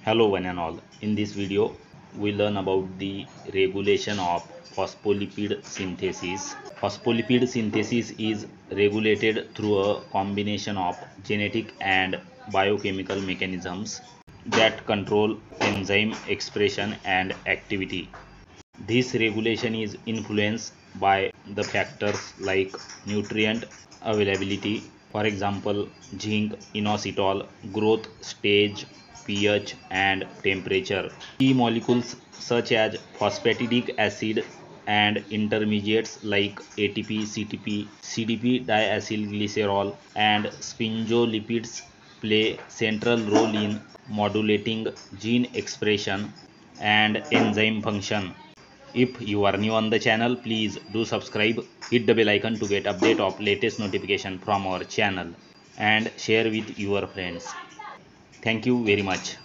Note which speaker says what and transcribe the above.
Speaker 1: Hello one and all. In this video, we learn about the regulation of phospholipid synthesis. Phospholipid synthesis is regulated through a combination of genetic and biochemical mechanisms that control enzyme expression and activity. This regulation is influenced by the factors like nutrient availability, for example, zinc, inositol, growth stage, pH, and temperature. Key molecules such as phosphatidic acid and intermediates like ATP, CTP, CDP diacylglycerol, and sphingolipids play central role in modulating gene expression and enzyme function. If you are new on the channel, please do subscribe, hit the bell icon to get update of latest notification from our channel and share with your friends. Thank you very much.